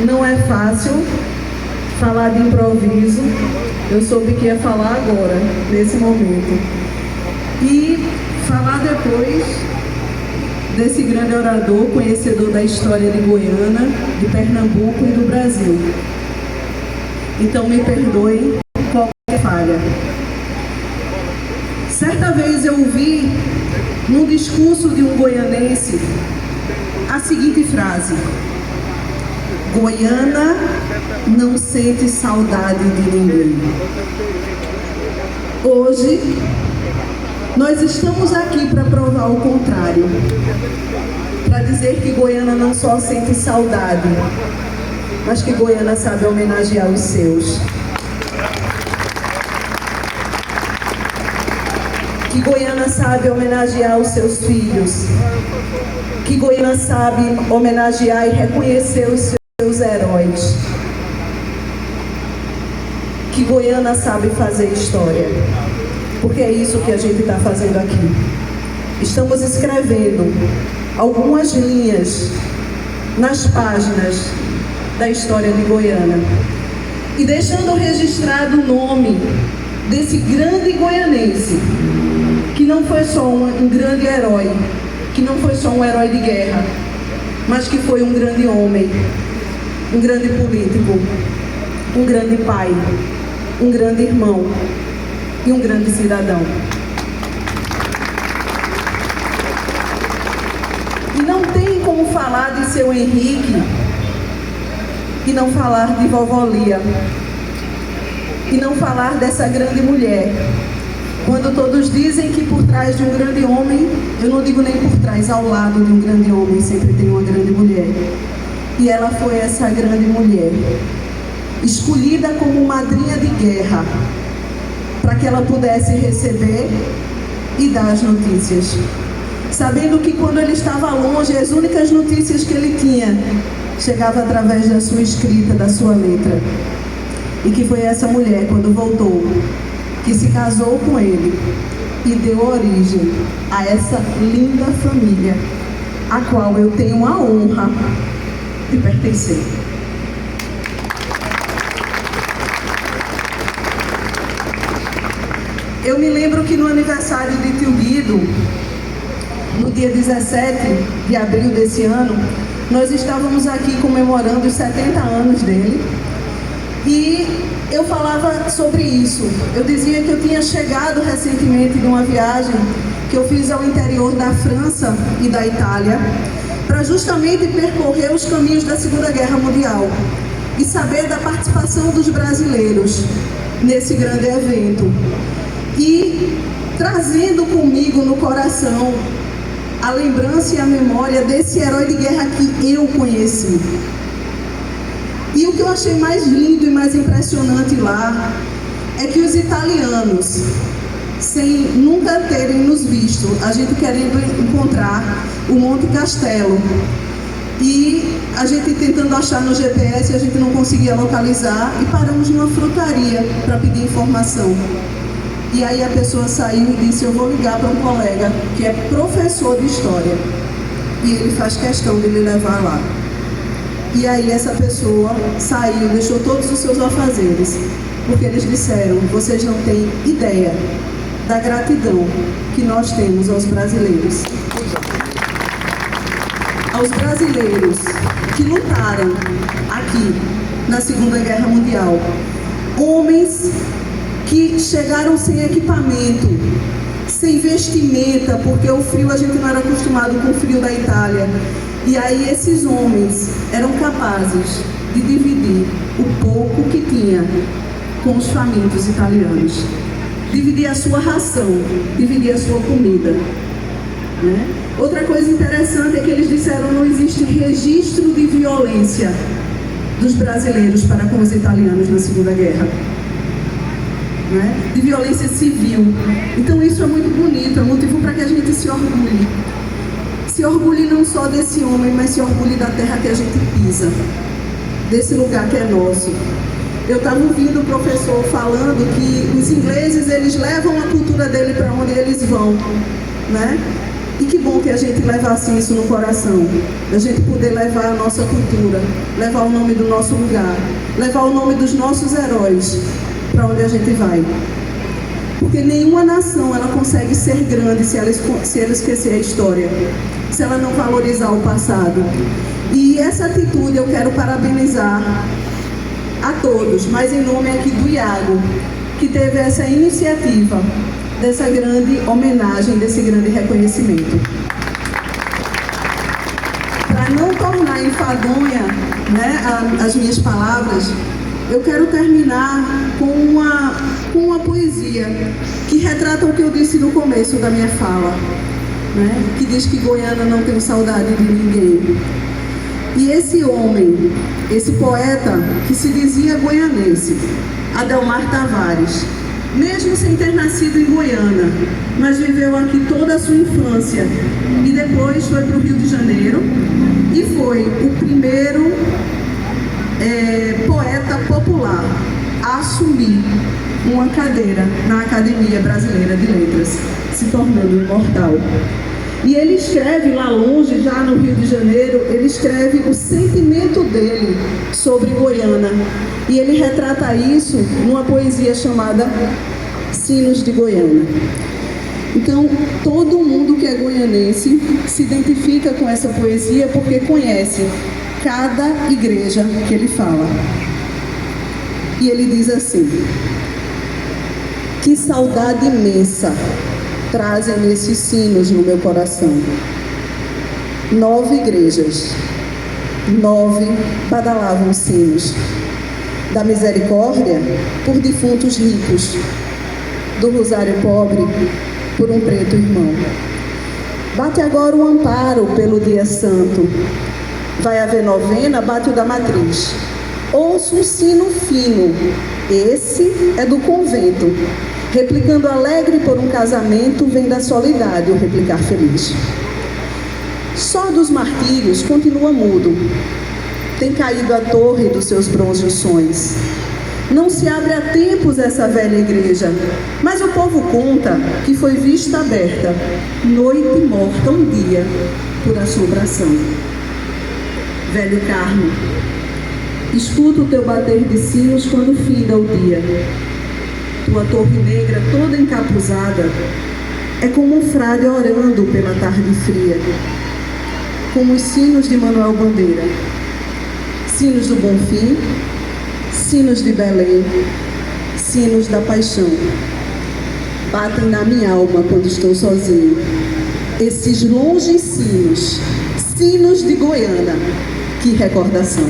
Não é fácil falar de improviso. Eu soube que ia falar agora, nesse momento. E falar depois desse grande orador, conhecedor da história de Goiânia, de Pernambuco e do Brasil. Então me perdoem qualquer falha. Certa vez eu ouvi, num discurso de um goianense, a seguinte frase: Goiânia não sente saudade de ninguém. Hoje, nós estamos aqui para provar o contrário, para dizer que Goiânia não só sente saudade, mas que Goiânia sabe homenagear os seus. Que Goiânia sabe homenagear os seus filhos. Que Goiânia sabe homenagear e reconhecer os seus heróis. Que Goiânia sabe fazer história. Porque é isso que a gente está fazendo aqui. Estamos escrevendo algumas linhas nas páginas da história de Goiânia e deixando registrado o nome desse grande goianense, que não foi só um grande herói, que não foi só um herói de guerra, mas que foi um grande homem, um grande político, um grande pai, um grande irmão e um grande cidadão. E não tem como falar de seu Henrique e não falar de vovó Lia, e não falar dessa grande mulher. Quando todos dizem que por trás de um grande homem, eu não digo nem por trás, ao lado de um grande homem sempre tem uma grande mulher. E ela foi essa grande mulher, escolhida como madrinha de guerra, para que ela pudesse receber e dar as notícias. Sabendo que quando ele estava longe, as únicas notícias que ele tinha chegava através da sua escrita, da sua letra. E que foi essa mulher, quando voltou, que se casou com ele e deu origem a essa linda família, a qual eu tenho a honra de pertencer. Eu me lembro que no aniversário de Tio Guido, no dia 17 de abril desse ano, nós estávamos aqui comemorando os 70 anos dele. E eu falava sobre isso. Eu dizia que eu tinha chegado recentemente de uma viagem que eu fiz ao interior da França e da Itália, para justamente percorrer os caminhos da Segunda Guerra Mundial e saber da participação dos brasileiros nesse grande evento. E trazendo comigo no coração a lembrança e a memória desse herói de guerra que eu conheci. E o que eu achei mais lindo e mais impressionante lá é que os italianos, sem nunca terem nos visto, a gente querendo encontrar o Monte Castelo, e a gente tentando achar no GPS, a gente não conseguia localizar, e paramos numa frutaria para pedir informação. E aí a pessoa saiu e disse: eu vou ligar para um colega que é professor de história, e ele faz questão de lhe levar lá. E aí essa pessoa saiu, deixou todos os seus afazeres, porque eles disseram: vocês não têm ideia da gratidão que nós temos aos brasileiros. Aos brasileiros que lutaram aqui na Segunda Guerra Mundial. Homens que chegaram sem equipamento, sem vestimenta, porque o frio, a gente não era acostumado com o frio da Itália. E aí esses homens eram capazes de dividir o pouco que tinha com os famintos italianos. Dividir a sua ração, dividir a sua comida. Né? Outra coisa interessante é que eles disseram: não existe registro de violência dos brasileiros para com os italianos na Segunda Guerra. Né? De violência civil. Então isso é muito bonito, é motivo para que a gente se orgulhe. Se orgulhe não só desse homem, mas se orgulhe da terra que a gente pisa, desse lugar que é nosso. Eu estava ouvindo o professor falando que os ingleses, eles levam a cultura dele para onde eles vão, né? E que bom que a gente levasse isso no coração, a gente poder levar a nossa cultura, levar o nome do nosso lugar, levar o nome dos nossos heróis para onde a gente vai. Porque nenhuma nação ela consegue ser grande se ela esquecer a história, se ela não valorizar o passado. E essa atitude eu quero parabenizar a todos, mas em nome aqui do Iago, que teve essa iniciativa dessa grande homenagem, desse grande reconhecimento. Para não tornar enfadonha, né, as minhas palavras, eu quero terminar com uma poesia que retrata o que eu disse no começo da minha fala, né, que diz que Goiânia não tem saudade de ninguém. E esse homem, esse poeta que se dizia goianense, Adelmar Tavares, mesmo sem ter nascido em Goiânia, mas viveu aqui toda a sua infância e depois foi para o Rio de Janeiro e foi o primeiro poeta popular a assumir uma cadeira na Academia Brasileira de Letras, se tornando imortal. E ele escreve lá longe, já no Rio de Janeiro, ele escreve o sentimento dele sobre Goiânia. E ele retrata isso numa poesia chamada Sinos de Goiânia. Então, todo mundo que é goianense se identifica com essa poesia porque conhece cada igreja que ele fala. E ele diz assim: que saudade imensa trazem esses sinos no meu coração. 9 igrejas, 9 badalavam sinos. Da misericórdia, por defuntos ricos. Do rosário pobre, por um preto irmão. Bate agora o amparo pelo dia santo. Vai haver novena, bate o da matriz. Ouço um sino fino, esse é do convento. Replicando alegre por um casamento, vem da solidade o replicar feliz. Só dos martírios continua mudo. Tem caído a torre dos seus bronzeações. Não se abre há tempos essa velha igreja, mas o povo conta que foi vista aberta, noite morta um dia, por assombração. Velho Carmo, escuta o teu bater de sinos quando finda o dia. Tua torre negra toda encapuzada é como um frade orando pela tarde fria, como os sinos de Manuel Bandeira, sinos do Bonfim, sinos de Belém, sinos da paixão. Batem na minha alma quando estou sozinho. Esses longes sinos, sinos de Goiânia, que recordação.